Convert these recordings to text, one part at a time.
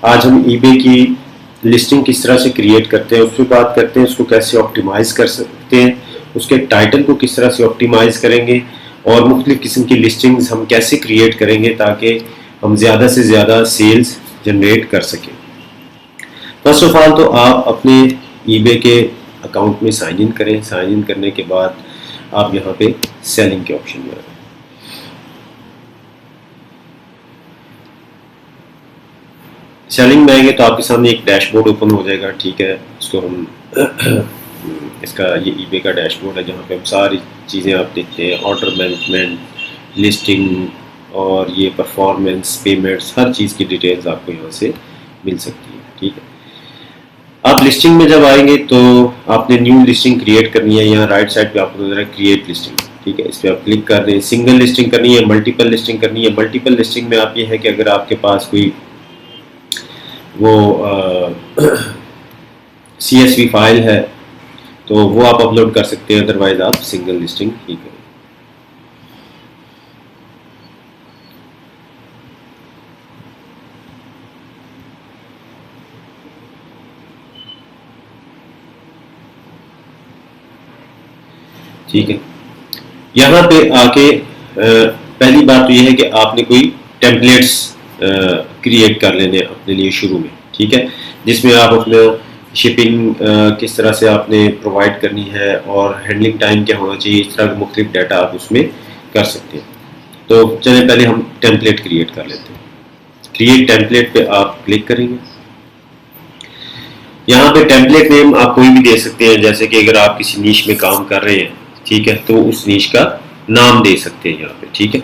आज हम ईबे की लिस्टिंग किस तरह से क्रिएट करते हैं उस पर बात करते हैं, उसको कैसे ऑप्टिमाइज कर सकते हैं, उसके टाइटल को किस तरह से ऑप्टिमाइज करेंगे और मुख्तलिफ किस्म की लिस्टिंग्स हम कैसे क्रिएट करेंगे ताकि हम ज़्यादा से ज़्यादा सेल्स जनरेट कर सकें। फर्स्ट ऑफ ऑल तो आप अपने ईबे के अकाउंट में साइन इन करें। साइन इन करने के बाद आप यहाँ पे सेलिंग के ऑप्शन में आए। सेलिंग में आएंगे तो आपके सामने एक डैशबोर्ड ओपन हो जाएगा, ठीक है। इसको हम इसका ये ईबे का डैशबोर्ड है जहाँ पे हम सारी चीज़ें आप देखते हैं, ऑर्डर मैनेजमेंट, लिस्टिंग और ये परफॉर्मेंस, पेमेंट्स, हर चीज़ की डिटेल्स आपको यहाँ से मिल सकती है, ठीक है। आप लिस्टिंग में जब आएंगे तो आपने न्यू लिस्टिंग क्रिएट करनी है। यहाँ राइट साइड पे आपको नजर है क्रिएट लिस्टिंग, ठीक है। इस पर आप क्लिक कर दें। सिंगल लिस्टिंग करनी है, मल्टीपल लिस्टिंग करनी है। मल्टीपल लिस्टिंग में आप ये है कि अगर आपके पास कोई वो CSV फाइल है तो वो आप अपलोड कर सकते हैं, अदरवाइज आप सिंगल लिस्टिंग ही करें। ठीक है, यहाँ पे आके पहली बात तो ये है कि आपने कोई टेम्पलेट्स क्रिएट कर लेने अपने लिए शुरू में, ठीक है, जिसमें आप अपना शिपिंग किस तरह से आपने प्रोवाइड करनी है और हैंडलिंग टाइम क्या होना चाहिए, इस तरह का मुख्तलिफ डाटा आप उसमें कर सकते हैं। तो चलिए पहले हम टेम्पलेट क्रिएट कर लेते हैं। क्रिएट टेम्पलेट पे आप क्लिक करेंगे। यहाँ पे टेम्पलेट नेम आप कोई भी दे सकते हैं, जैसे कि अगर आप किसी नीश में काम कर रहे हैं, ठीक है, तो उस नीश का नाम दे सकते हैं यहाँ पे, ठीक है,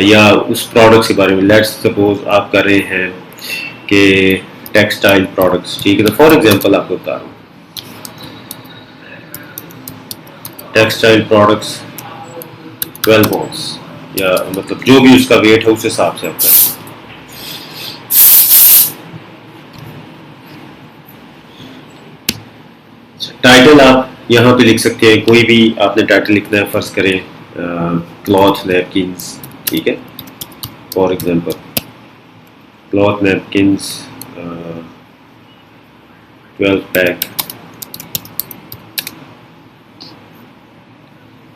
या उस प्रोडक्ट के बारे में। लेट्स सपोज आप कर रहे हैं कि टेक्सटाइल प्रोडक्ट्स, ठीक है, तो फॉर एग्जांपल आपको बता रहा हूँ टेक्सटाइल प्रोडक्ट्स 12 ऑन्स, या मतलब जो भी उसका वेट है उस हिसाब से आप करें। टाइटल आप यहाँ पे लिख सकते हैं, कोई भी आपने टाइटल लिखना है, फर्ज करें क्लॉथ नैपकिन्स, ठीक है, for example cloth napkins 12 pack,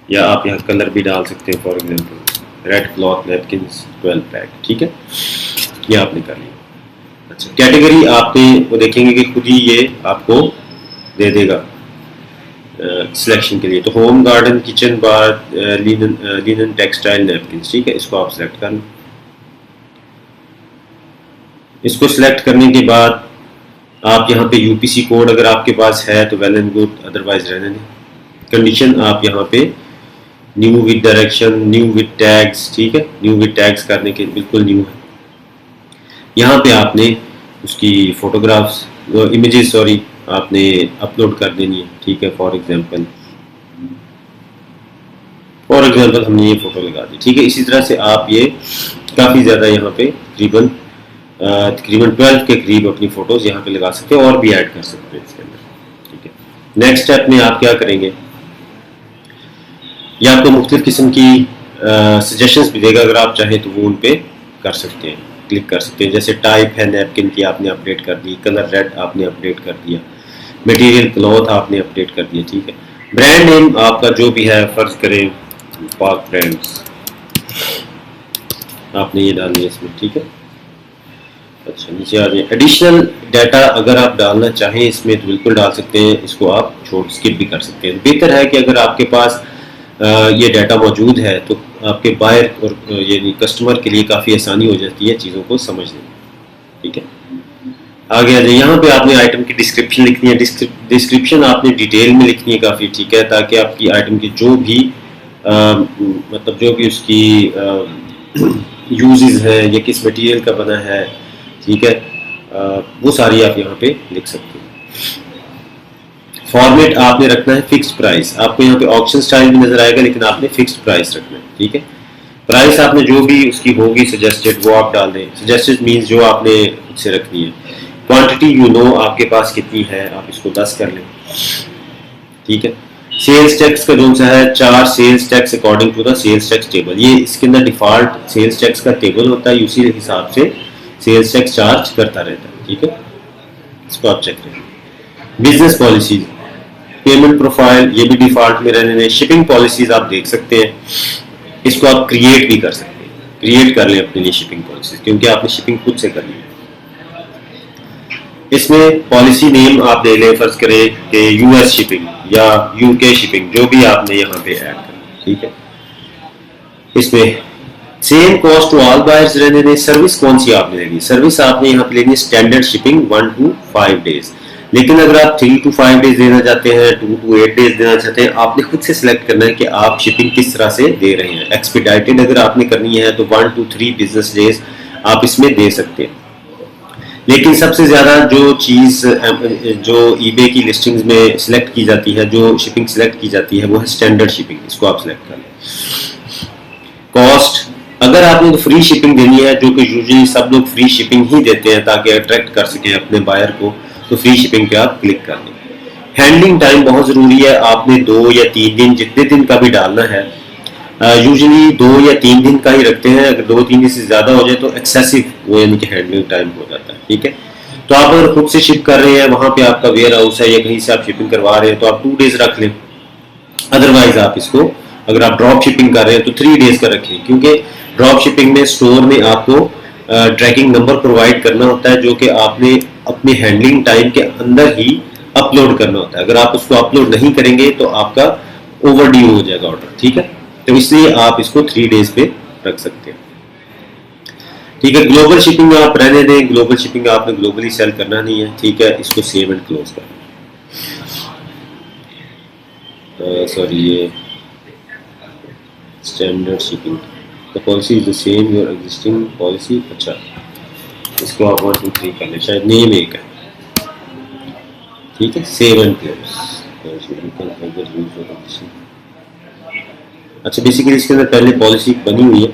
या आप यहाँ कलर भी डाल सकते हैं, for example red cloth napkins 12 pack, ठीक है, ये आपने कर लिया। अच्छा, कैटेगरी आपने वो देखेंगे कि खुद ही ये आपको दे देगा सिलेक्शन के लिए। तो होम, गार्डन, किचन, बार, लिनन, टेक्सटाइल, नैपकिन्स, ठीक है, इसको आप सिलेक्ट कर लें। इसको सिलेक्ट करने के बाद आप यहाँ पे UPC कोड अगर आपके पास है तो वेल एंड गुड, अदरवाइज रहने दें। कंडीशन आप यहाँ पे new with direction, new with tags, ठीक है, न्यू विद टैग्स करने के बिल्कुल न्यू है। यहाँ पे आपने उसकी फोटोग्राफ्स, इमेजेस सॉरी, आपने अपलोड कर देनी है, ठीक है। फॉर एग्जांपल हमने ये फोटो लगा दी, ठीक है। इसी तरह से आप ये काफ़ी ज़्यादा यहाँ पे तकरीबन 12 के करीब अपनी फ़ोटोज़ यहाँ पे लगा सकते हैं और भी ऐड कर सकते हैं इसके अंदर, ठीक है। नेक्स्ट स्टेप में आप क्या करेंगे, या आपको मुख्तलिफ किस्म की सजेशंस भी देगा, अगर आप चाहें तो वो उन पे कर सकते हैं, क्लिक कर सकते हैं। जैसे टाइप है नैपकिन की, आपने अपडेट कर दी, कलर रेड आपने अपडेट कर दिया, मटेरियल क्लॉथ आपने अपडेट कर दिया, ठीक है। ब्रांड नेम आपका जो भी है, फर्ज करें पाक ब्रांड्स, आपने ये डाल दिया इसमें, ठीक है। अच्छा, नीचे आ जाए। एडिशनल डाटा अगर आप डालना चाहें इसमें तो बिल्कुल डाल सकते हैं, इसको आप छोड़ स्किप भी कर सकते हैं। बेहतर है कि अगर आपके पास ये डाटा मौजूद है तो आपके बायर और यानी कस्टमर के लिए काफ़ी आसानी हो जाती है चीज़ों को समझने में, ठीक है। आगे आ जाए। यहाँ पे आपने आइटम की डिस्क्रिप्शन लिखनी है। डिस्क्रिप्शन आपने डिटेल में लिखनी है काफ़ी, ठीक है, ताकि आपकी आइटम की जो भी मतलब जो भी उसकी यूजेस है या किस मटेरियल का बना है, ठीक है, वो सारी आप यहाँ पे लिख सकते हैं। फॉर्मेट आपने रखना है फिक्स्ड प्राइस। आपको यहाँ पे ऑक्शन स्टाइल भी नजर आएगा, लेकिन आपने फिक्स्ड प्राइस रखना है, ठीक है। प्राइस आपने जो भी उसकी होगी सजेस्टेड वो आप डाल दें। सजेस्टेड मीन्स जो आपने खुद से रखनी है। क्वांटिटी यू नो आपके पास कितनी है, आप इसको 10 कर लें, ठीक है। सेल्स टैक्स का जो सा है 4 sales tax according to the sales tax table, ये इसके अंदर डिफॉल्ट सेल्स टैक्स का टेबल होता है, उसी हिसाब से सेल्स टैक्स चार्ज करता रहता है, ठीक है, इसको आप चेक करें। बिजनेस पॉलिसीज, पेमेंट प्रोफाइल ये भी डिफॉल्ट में रहने दें। शिपिंग पॉलिसीज आप देख सकते हैं, इसको आप क्रिएट भी कर सकते हैं, क्रिएट कर लें अपने लिए शिपिंग पॉलिसीज, क्योंकि आपने शिपिंग खुद से करनी है। इसमें पॉलिसी नेम आप दे लें, फर्ज करें कि यूएस शिपिंग या यूके शिपिंग, जो भी आपने यहाँ पे ऐड करना, ठीक है। इसमें same cost to all buyers रहने दें। सर्विस कौन सी आपने लेनी, सर्विस आपने यहाँ पे लेनी है स्टैंडर्ड शिपिंग 1 to 5 डेज, लेकिन अगर आप 3 to 5 डेज देना चाहते हैं, 2 to 8 डेज देना चाहते हैं, आपने खुद से सिलेक्ट करना है कि आप शिपिंग किस तरह से दे रहे हैं। एक्सपीडाइटेड अगर आपने करनी है तो 1 to 3 बिजनेस डेज आप इसमें दे सकते हैं। लेकिन सबसे ज्यादा जो चीज जो ईबे की लिस्टिंग्स में सिलेक्ट की जाती है, जो शिपिंग सिलेक्ट की जाती है, वो है स्टैंडर्ड शिपिंग, इसको आप सिलेक्ट कर लें। कॉस्ट, अगर आपने तो फ्री शिपिंग देनी है, जो कि यूजुअली सब लोग फ्री शिपिंग ही देते हैं ताकि अट्रैक्ट कर सकें अपने बायर को, तो फ्री शिपिंग पे आप क्लिक कर लें। हैंडलिंग टाइम बहुत ज़रूरी है, आपने 2 या 3 दिन, जितने दिन का भी डालना है, यूजुअली 2 या 3 दिन का ही रखते हैं। अगर 2-3 दिन से ज़्यादा हो जाए तो एक्सेसिव वो यानी कि हैंडलिंग टाइम हो जाता है, ठीक है। तो आप अगर खुद से शिप कर रहे हैं, वहाँ पे आपका वेयर हाउस है या कहीं से आप शिपिंग करवा रहे हैं, तो आप 2 डेज रख लें। अदरवाइज आप इसको, अगर आप ड्रॉप शिपिंग कर रहे हैं तो 3 डेज का रखें, क्योंकि ड्रॉप शिपिंग में स्टोर में आपको ट्रैकिंग नंबर प्रोवाइड करना होता है, जो कि आपने अपने हैंडलिंग टाइम के अंदर ही अपलोड करना होता है। अगर आप उसको अपलोड नहीं करेंगे तो आपका ओवरड्यू हो जाएगा ऑर्डर, ठीक है। तो इसलिए आप इसको 3 डेज पे रख सकते हैं, ठीक है। ग्लोबल शिपिंग आप रहने दें, ग्लोबल शिपिंग आपने ग्लोबली सेल करना नहीं है, ठीक है। इसको सेव एंड क्लोज कर, सॉरी ये standard shipping, the policy is the same your existing policy. अच्छा, इसको आप 1 2 3 कर लें, शायद नेम एक है, ठीक है। Save and close. अच्छा, बेसिकली इसके अंदर पहले पॉलिसी बनी हुई है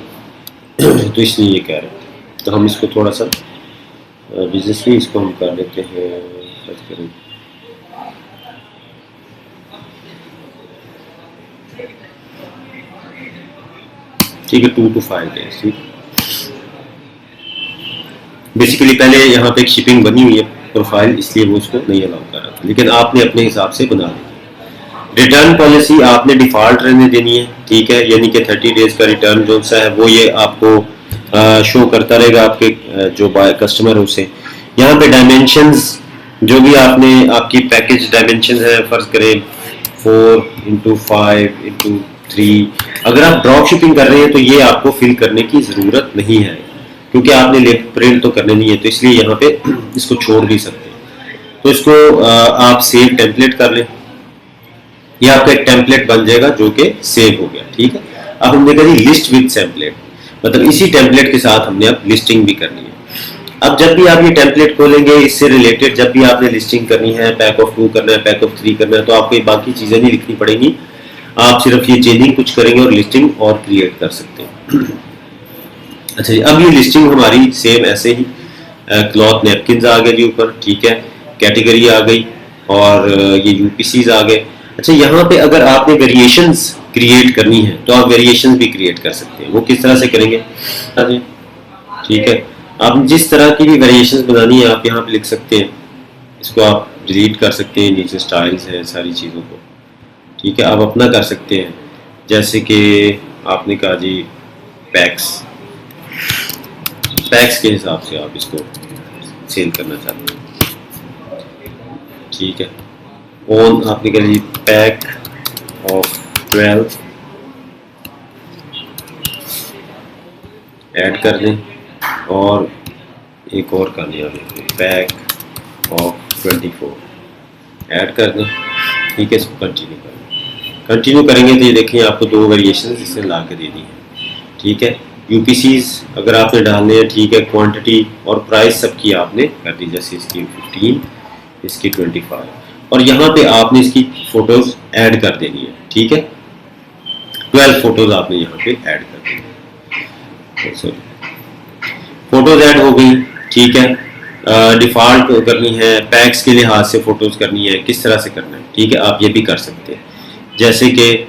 तो इसलिए ये कह रहे हैं। तो हम इसको थोड़ा सा बिजनेस में इसको हम कर लेते हैं, करें ठीक है, 2 to 5 डेज, ठीक। बेसिकली पहले यहाँ पे एक शिपिंग बनी हुई है प्रोफाइल, इसलिए वो उसको नहीं अलाउ कर रहा था, लेकिन आपने अपने हिसाब से बना ली। रिटर्न पॉलिसी आपने डिफॉल्ट रहने देनी है, ठीक है, यानी कि 30 डेज का रिटर्न जो सा है वो ये आपको शो करता रहेगा आपके जो कस्टमर है उसे। यहाँ पे डायमेंशंस जो भी आपने, आपकी पैकेज डायमेंशन है, फर्ज करें 4x5x3, अगर आप ड्रॉप शिपिंग कर रहे हैं तो ये आपको फिल करने की ज़रूरत नहीं है, क्योंकि आपने लेफ्ट प्रिंट तो करने नहीं है, तो इसलिए यहाँ पे इसको छोड़ भी सकते हैं। तो इसको आप सेव टेम्पलेट कर लें, ये आपका एक टेम्पलेट बन जाएगा जो कि सेव हो गया, ठीक है। अब हमने करी लिस्ट विद टेम्पलेट, मतलब इसी टेम्पलेट के साथ हमने अब लिस्टिंग भी करनी है। अब जब भी आप ये टेम्पलेट खोलेंगे, इससे रिलेटेड जब भी आपने लिस्टिंग करनी है, पैक ऑफ 2 करना है, पैक ऑफ 3 करना है, तो आपको ये बाकी चीज़ें नहीं लिखनी पड़ेंगी, आप सिर्फ ये चेंजिंग कुछ करेंगे और लिस्टिंग और क्रिएट कर सकते हैं। अच्छा जी, अब ये लिस्टिंग हमारी सेम ऐसे ही क्लॉथ नैपकिन आ गए जी ऊपर, ठीक है, कैटेगरी आ गई और ये यूपीसीज आ गए। अच्छा, यहाँ पे अगर आपने वेरिएशंस क्रिएट करनी है तो आप वेरिएशंस भी क्रिएट कर सकते हैं। वो किस तरह से करेंगे, ठीक है, आप जिस तरह की भी वेरिएशंस बनानी है आप यहाँ पे लिख सकते हैं, इसको आप डिलीट कर सकते हैं, नीचे स्टाइल्स है सारी चीज़ों को, ठीक है, आप अपना कर सकते हैं। जैसे कि आपने कहा जी पैक्स के हिसाब से आप इसको सेल करना चाहते हैं, ठीक है। ऑन आपने कहा जी पैक ऑफ 12 ऐड कर दें, और एक और करनी है पैक ऑफ 24 ऐड कर दें, ठीक है। इसको कंटिन्यू करें, कंटिन्यू करेंगे तो ये देखें आपको 2 वेरिएशन इससे ला के दे दी है, ठीक है। यूपीसीज अगर आपने डालने हैं, ठीक है, क्वांटिटी और प्राइस सबकी आपने कर दी, जैसे इसकी 15, इसकी 25, और यहाँ पे आपने इसकी फोटोज ऐड कर देनी है, ठीक है। 12 फोटोज आपने यहाँ पे ऐड कर देनी है, फोटोज ऐड हो गई, ठीक है। डिफॉल्ट करनी है, पैक्स के लिहाज से फोटोज करनी है, किस तरह से करना है, ठीक है, आप ये भी कर सकते हैं। जैसे कि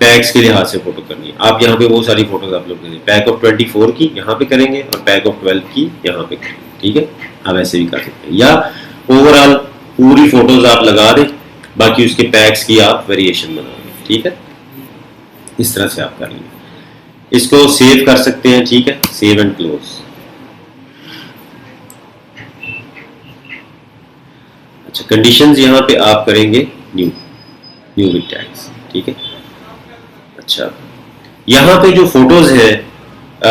पैक्स के लिहाज से फोटो करनी है, आप यहाँ पे वो सारी फोटोज अपलोड करेंगे। पैक ऑफ 24 की यहाँ पे करेंगे और पैक ऑफ 12 की यहाँ पे करेंगे, ठीक है। आप ऐसे भी कर सकते हैं, या ओवरऑल पूरी फोटोज आप लगा दें, बाकी उसके पैक्स की आप वेरिएशन बना दें, ठीक है। इस तरह से आप कर लेंगे। इसको सेव कर सकते हैं, ठीक है, सेव एंड क्लोज। अच्छा, कंडीशंस यहाँ पे आप करेंगे न्यू विद टैग्स, ठीक है। अच्छा, यहाँ पे जो फोटोज है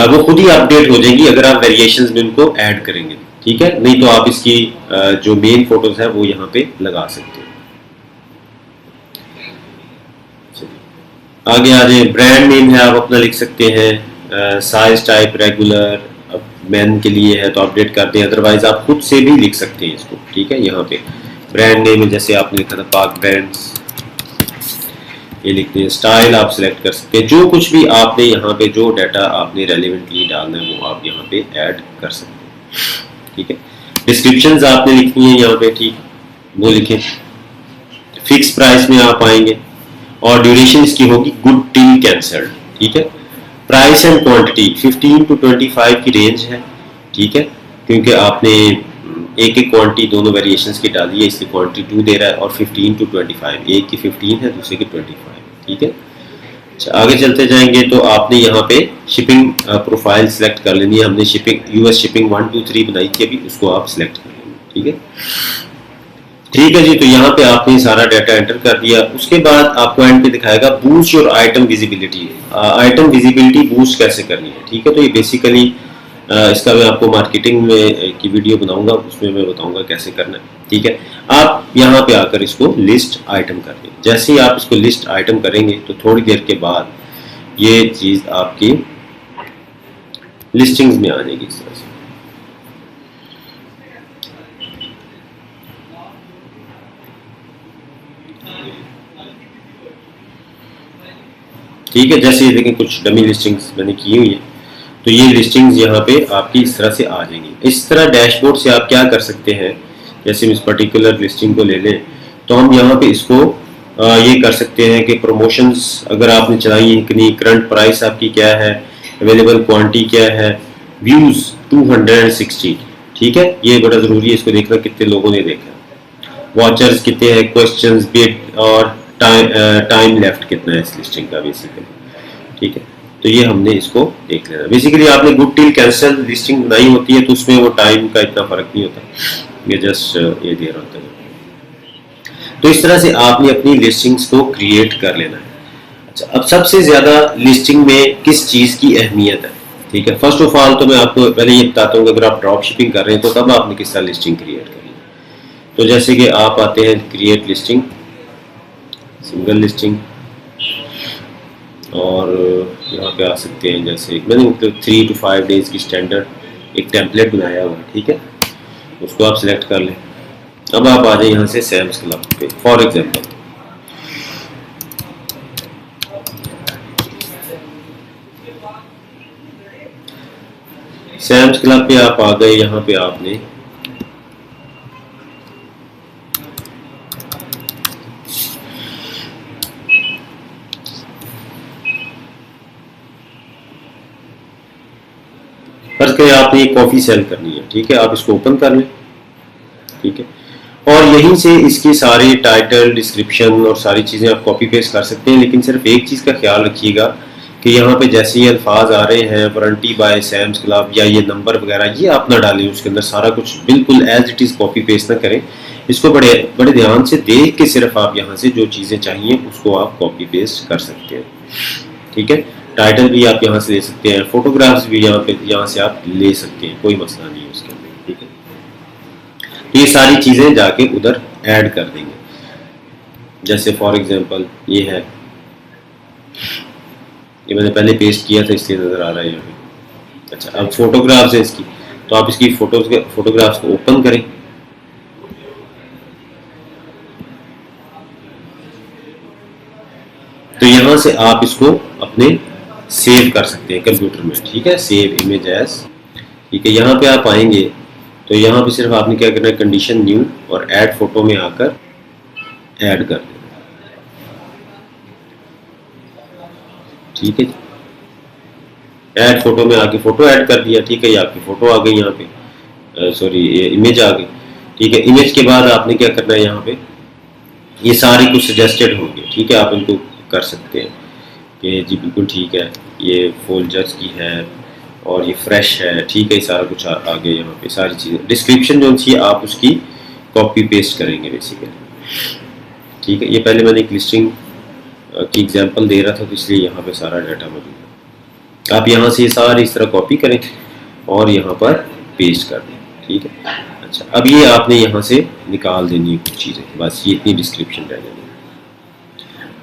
वो खुद ही अपडेट हो जाएंगी अगर आप वेरिएशंस में उनको ऐड करेंगे, ठीक है। नहीं तो आप इसकी जो मेन फोटोज है वो यहाँ पे लगा सकते हैं। आगे आ जाए, ब्रांड नेम है आप अपना लिख सकते हैं, साइज टाइप रेगुलर, मैन के लिए है तो अपडेट कर दें, अदरवाइज आप खुद से भी लिख सकते हैं इसको, ठीक है। यहाँ पे ब्रांड नेम है, जैसे आपने लिखा था पाक ब्रांड्स, ये लिखते हैं। स्टाइल आप सिलेक्ट कर सकते हैं, जो कुछ भी आपने यहाँ पे जो डाटा आपने रेलिवेंटली डालना है वो आप यहाँ पे ऐड कर सकते हैं, ठीक है। डिस्क्रिप्शंस आपने लिखनी है यहाँ पे, ठीक, वो लिखें। फिक्स प्राइस में आप आएंगे और ड्यूरेशन इसकी होगी गुड टिल कैंसल्ड, ठीक है। प्राइस एंड क्वांटिटी 15 to 25 की रेंज है, ठीक है, क्योंकि आपने एक क्वांटिटी दोनों वेरिएशंस की डाली है, इसकी क्वांटिटी 2 दे रहा है, और 15 to 25, एक की 15 है दूसरे की 25, ठीक है। अच्छा, आगे चलते जाएंगे तो आपने यहाँ पे शिपिंग प्रोफाइल सिलेक्ट कर लेनी है। हमने शिपिंग यूएस शिपिंग 1 2 3 बनाई थी अभी, उसको आप सिलेक्ट कर लेंगे, ठीक है। ठीक है जी, तो यहाँ पे आपने सारा डाटा एंटर कर दिया। उसके बाद आपको एंड पे दिखाएगा boost your item visibility. Item visibility boost कैसे करनी है, ठीक है। तो ये बेसिकली इसका मैं आपको मार्केटिंग में की वीडियो बनाऊंगा, उसमें मैं बताऊंगा कैसे करना है, ठीक है। आप यहाँ पे आकर इसको लिस्ट आइटम कर लें। जैसे ही आप इसको लिस्ट आइटम करेंगे तो थोड़ी देर के बाद ये चीज आपकी लिस्टिंग्स में आ जाएगी इस तरह से, ठीक है। जैसे ये देखें कुछ डमी लिस्टिंग्स मैंने की हुई है, तो ये लिस्टिंग्स यहाँ पे आपकी इस तरह से आ जाएंगी। इस तरह डैशबोर्ड से आप क्या कर सकते हैं, जैसे हम इस पर्टिकुलर लिस्टिंग को ले लें तो हम यहाँ पे इसको ये कर सकते हैं कि प्रमोशंस अगर आपने चलाई है कितनी, करंट प्राइस आपकी क्या है, अवेलेबल क्वांटिटी क्या है, व्यूज 260, ठीक है। ये बड़ा ज़रूरी है इसको देखना कितने लोगों ने देखा, वॉचर्स कितने हैं, क्वेश्चंस, बिड और टाइम लेफ्ट कितना है इस लिस्टिंग का बेसिकली, ठीक है। तो ये हमने इसको देख लेना। बेसिकली आपने गुड टिल कैंसल लिस्टिंग बनाई होती है तो उसमें वो टाइम का इतना फर्क नहीं होता, ये जस्ट ये दे रहा होता है। तो इस तरह से आपने अपनी लिस्टिंग्स को क्रिएट कर लेना है। अच्छा, अब सबसे ज्यादा लिस्टिंग में किस चीज की अहमियत है, ठीक है। फर्स्ट ऑफ ऑल तो मैं आपको पहले ये बताता हूँ कि अगर आप ड्रॉप शिपिंग कर रहे हैं तो तब आपने किस तरह लिस्टिंग क्रिएट करनी है। तो जैसे कि आप आते हैं क्रिएट लिस्टिंग, सिंगल लिस्टिंग, और यहाँ पे आ सकते हैं, जैसे मैंने मतलब 3 to 5 डेज की स्टैंडर्ड एक टेम्पलेट बनाया हुआ है, ठीक है। उसको आप सिलेक्ट कर लें। अब आप आ जाए यहाँ से सैम्स क्लब पे, फॉर एग्जांपल सैम्स क्लब पे आप आ गए। यहाँ पे आपने फर्ज करें आपने कॉफी सेल करनी है, ठीक है। आप इसको ओपन कर लें, ठीक है, और यहीं से इसके सारे टाइटल, डिस्क्रिप्शन और सारी चीज़ें आप कॉपी पेस्ट कर सकते हैं। लेकिन सिर्फ एक चीज़ का ख्याल रखिएगा कि यहाँ पे जैसे ये अल्फाज आ रहे हैं वारंटी बाय सैम्स क्लब या ये नंबर वगैरह, ये आप ना डालें उसके अंदर, सारा कुछ बिल्कुल as it is copy paste ना करें। इसको बड़े बड़े ध्यान से देख के सिर्फ आप यहाँ से जो चीज़ें चाहिए उसको आप कॉपी पेस्ट कर सकते हैं, ठीक है। टाइटल भी आप यहाँ से ले सकते हैं, फोटोग्राफ्स भी यहाँ से आप ले सकते हैं, कोई मसला नहीं है उसके अंदर, ठीक है। तो ये सारी चीज़ें जाके उधर ऐड कर देंगे। जैसे फॉर एग्जांपल ये है, ये मैंने पहले पेस्ट किया था इसलिए नज़र आ रहा है यहाँ पे। अच्छा, अब फोटोग्राफ्स है इसकी, तो आप इसकी फोटोग्राफ्स को ओपन करें, तो यहाँ से आप इसको अपने सेव कर सकते हैं कंप्यूटर में, ठीक है। सेव इमेज एज, ठीक है। यहाँ पे आप आएंगे तो यहाँ पे सिर्फ आपने क्या करना है, कंडीशन न्यू और ऐड फोटो में आकर ऐड कर देना। ठीक है। ऐड फोटो में आके फोटो ऐड कर दिया, ठीक है, ये आपकी फोटो आ गई यहाँ पे, सॉरी ये इमेज आ गई, ठीक है। इमेज के बाद आपने क्या करना है, यहाँ पे ये सारे कुछ सजेस्टेड होंगे, ठीक है, आप इनको कर सकते हैं कि जी बिल्कुल ठीक है, ये फोल्जर्स की है और ये फ्रेश है, ठीक है, ये सारा कुछ आ गया यहाँ पे, सारी चीज़ें। डिस्क्रिप्शन जो थी आप उसकी कॉपी पेस्ट करेंगे बेसिकली, ठीक है। ये पहले मैंने एक लिस्टिंग की एग्जांपल दे रहा था, तो इसलिए यहाँ पे सारा डाटा मौजूद है। आप यहाँ से सारी इस तरह कॉपी करें और यहाँ पर पेस्ट कर दें, ठीक है। अच्छा, अब ये आपने यहाँ से निकाल देनी है कुछ चीज़ें, बस ये इतनी डिस्क्रिप्शन रह जाएगी।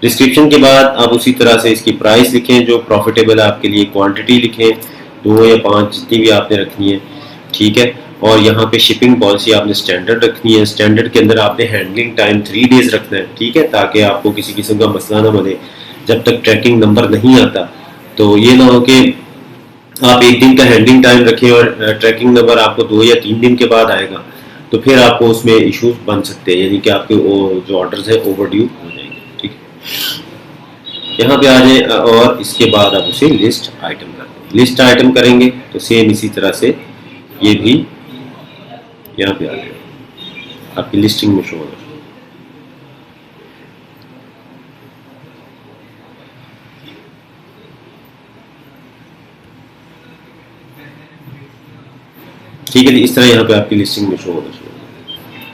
डिस्क्रिप्शन के बाद आप उसी तरह से इसकी प्राइस लिखें जो प्रॉफिटेबल है आपके लिए, क्वांटिटी लिखें 2 या 5 जितनी भी आपने रखनी है, ठीक है। और यहाँ पे शिपिंग पॉलिसी आपने स्टैंडर्ड रखनी है, स्टैंडर्ड के अंदर आपने हैंडलिंग टाइम 3 डेज रखना है, ठीक है, ताकि आपको किसी किस्म का मसला ना बने जब तक ट्रैकिंग नंबर नहीं आता। तो ये ना हो कि आप 1 दिन का हैंडलिंग टाइम रखें और ट्रैकिंग नंबर आपको 2 या 3 दिन के बाद आएगा, तो फिर आपको उसमें इश्यूज बन सकते हैं, यानी कि आपके जो ऑर्डर्स हैं ओवरड्यू हो जाएंगे, ठीक है। यहाँ पे आ जाए और इसके बाद आप उसे लिस्ट आइटम कर दें। लिस्ट आइटम करेंगे तो सेम इसी तरह से ये भी यहाँ पे आ जाएगा, आपकी लिस्टिंग में शो होगा। ठीक है जी, इस तरह यहाँ पे आपकी लिस्टिंग में शो होना चाहिए।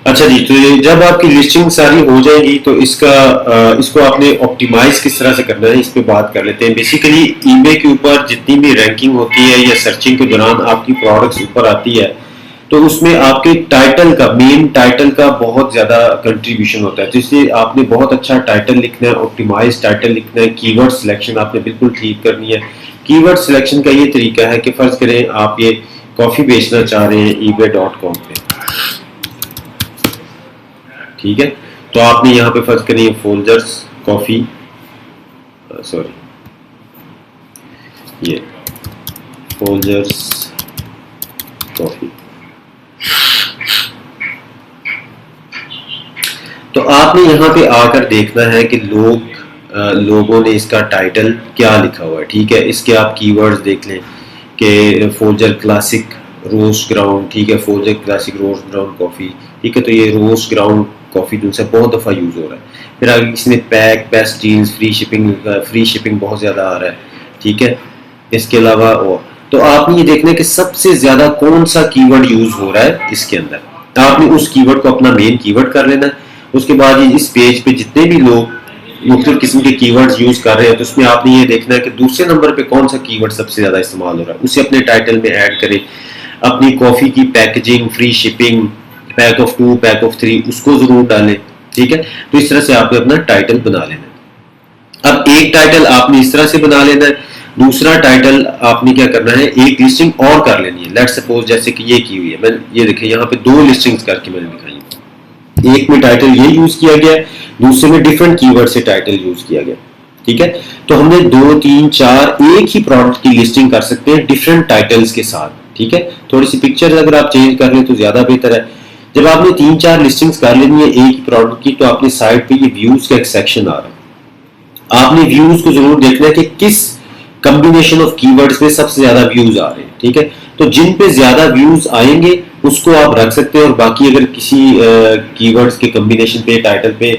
अच्छा जी, तो जब आपकी लिस्टिंग सारी हो जाएगी तो इसको आपने ऑप्टिमाइज किस तरह से करना है, इस पे बात कर लेते हैं। बेसिकली ईबे के ऊपर जितनी भी रैंकिंग होती है या सर्चिंग के दौरान आपकी प्रोडक्ट्स ऊपर आती है, तो उसमें आपके टाइटल का, मेन टाइटल का बहुत ज़्यादा कंट्रीब्यूशन होता है। तो इसलिए आपने बहुत अच्छा टाइटल लिखना है, ऑप्टिमाइज टाइटल लिखना है, कीवर्ड सिलेक्शन आपने बिल्कुल ठीक करनी है। कीवर्ड सिलेक्शन का ये तरीका है कि फ़र्ज़ करें आप ये कॉफ़ी बेचना चाह रहे हैं ebay.com पे, ठीक है, तो आपने यहाँ पे फ़र्ज़ करें फोल्जर्स कॉफ़ी, सॉरी ये फोल्जर्स कॉफ़ी, तो आपने यहाँ पे आकर देखना है कि लोगों ने इसका टाइटल क्या लिखा हुआ है, ठीक है। इसके आप कीवर्ड्स देख लें कि फोल्जर क्लासिक रोस्ट ग्राउंड, ठीक है, फोल्जर क्लासिक रोस्ट ग्राउंड कॉफ़ी, ठीक है, तो ये रोस्ट ग्राउंड कॉफ़ी दूसरा बहुत दफ़ा यूज़ हो रहा है। फिर आगे किसी ने pack, best deals, free shipping बहुत ज़्यादा आ रहा है, ठीक है। इसके अलावा और तो आपने ये देखना है कि सबसे ज़्यादा कौन सा कीवर्ड यूज़ हो रहा है इसके अंदर, आपने उस कीवर्ड को अपना मेन कीवर्ड कर लेना है। उसके बाद इस पेज पे जितने भी लोग मुख्तलिफ किस्म के कीवर्ड्स यूज कर रहे हैं, तो उसमें आपने ये देखना है कि दूसरे नंबर पे कौन सा कीवर्ड सबसे ज्यादा इस्तेमाल हो रहा है, उसे अपने टाइटल में ऐड करें। अपनी कॉफी की packaging, free shipping, pack of 2, pack of 3 उसको जरूर डालें, ठीक है। तो इस तरह से आपने अपना टाइटल बना लेना है। अब एक टाइटल आपने इस तरह से बना लेना है, दूसरा टाइटल आपने क्या करना है, एक लिस्टिंग और कर लेनी है। लेट्स सपोज जैसे कि ये की हुई है, मैं ये देखिए यहाँ पे 2 लिस्टिंग्स करके मैंने दिखाई, एक में टाइटल ये यूज किया गया, दूसरे में डिफरेंट कीवर्ड से टाइटल यूज किया गया, ठीक है। तो हमने 2, 3, 4 एक ही प्रोडक्ट की लिस्टिंग कर सकते हैं डिफरेंट टाइटल्स के साथ, ठीक है। थोड़ी सी पिक्चर अगर आप चेंज कर लें तो ज्यादा बेहतर है। जब आपने 3-4 लिस्टिंग्स कर लेनी है एक ही प्रोडक्ट की, तो आपने साइड पे ये व्यूज का एक सेक्शन आ रहा है, आपने व्यूज को जरूर देखना है कि किस कॉम्बिनेशन ऑफ कीवर्ड्स में सबसे ज्यादा व्यूज आ रहे हैं, ठीक है। तो जिन पे ज्यादा व्यूज आएंगे उसको आप रख सकते हैं, और बाकी अगर किसी कीवर्ड्स के कॉम्बिनेशन पे, टाइटल पे,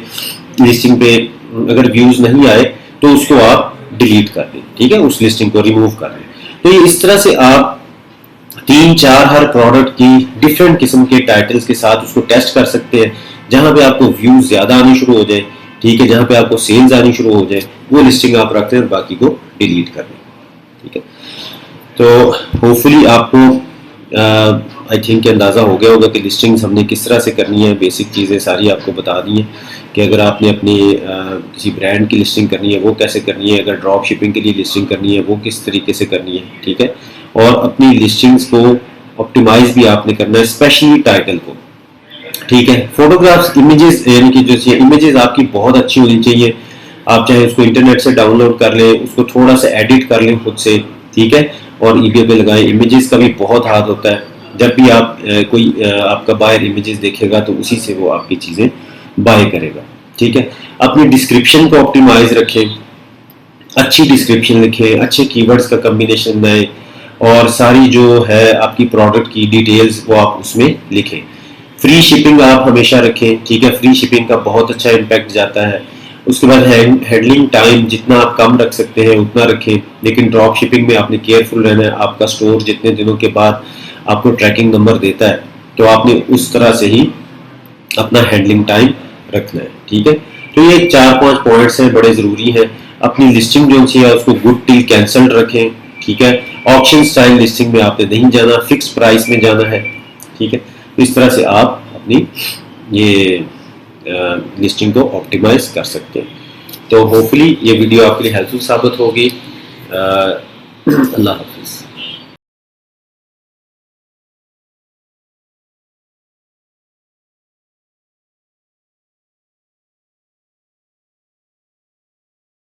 लिस्टिंग पे अगर व्यूज नहीं आए तो उसको आप डिलीट कर दें, ठीक है, उस लिस्टिंग को रिमूव कर दें। तो ये इस तरह से आप 3-4 हर प्रोडक्ट की डिफरेंट किस्म के टाइटल्स के साथ उसको टेस्ट कर सकते हैं। जहां पे आपको व्यूज ज्यादा आने शुरू हो जाए, ठीक है, जहां पे आपको सेल्स आनी शुरू हो जाए, वो लिस्टिंग आप रखते हैं और बाकी को डिलीट कर दें, ठीक है। तो होपफुली आपको आई थिंक अंदाज़ा हो गया होगा कि लिस्टिंग्स हमने किस तरह से करनी है। बेसिक चीज़ें सारी आपको बता दी हैं कि अगर आपने अपनी किसी ब्रांड की लिस्टिंग करनी है वो कैसे करनी है, अगर ड्रॉप शिपिंग के लिए लिस्टिंग करनी है वो किस तरीके से करनी है, ठीक है। और अपनी लिस्टिंग्स को ऑप्टिमाइज भी आपने करना है, स्पेशली टाइटल को, ठीक है। फोटोग्राफ्स, इमेजेस, यानी कि जो इमेजेस आपकी बहुत अच्छी होनी चाहिए। आप चाहे उसको इंटरनेट से डाउनलोड कर लें, उसको थोड़ा सा एडिट कर लें खुद से, ठीक है, और ईबे पे लगाएं। इमेजेस का भी बहुत हाथ होता है, जब भी आप कोई आपका बायर इमेजेस देखेगा तो उसी से वो आपकी चीज़ें बाय करेगा, ठीक है। अपनी डिस्क्रिप्शन को ऑप्टिमाइज रखें, अच्छी डिस्क्रिप्शन लिखें, अच्छे कीवर्ड्स का कम्बिनेशन बनाएं, और सारी जो है आपकी प्रोडक्ट की डिटेल्स वो आप उसमें लिखें। फ्री शिपिंग आप हमेशा रखें, ठीक है, फ्री शिपिंग का बहुत अच्छा इम्पैक्ट जाता है। उसके बाद हैंडलिंग टाइम जितना आप कम रख सकते हैं उतना रखें, लेकिन ड्रॉप शिपिंग में आपने केयरफुल रहना है। आपका स्टोर जितने दिनों के बाद आपको ट्रैकिंग नंबर देता है, तो आपने उस तरह से ही अपना हैंडलिंग टाइम रखना है, ठीक है। तो ये 4-5 पॉइंट्स हैं, बड़े ज़रूरी हैं। अपनी लिस्टिंग जो है उसको गुड टिल कैंसल्ड रखें, ठीक है। ऑक्शन स्टाइल लिस्टिंग में आपने नहीं जाना, फिक्स प्राइस में जाना है, ठीक है। तो इस तरह से आप अपनी ये लिस्टिंग को ऑप्टिमाइज कर सकते हैं। तो होपफुली ये वीडियो आपके लिए हेल्पफुल साबित होगी। अल्लाह हाफिज़।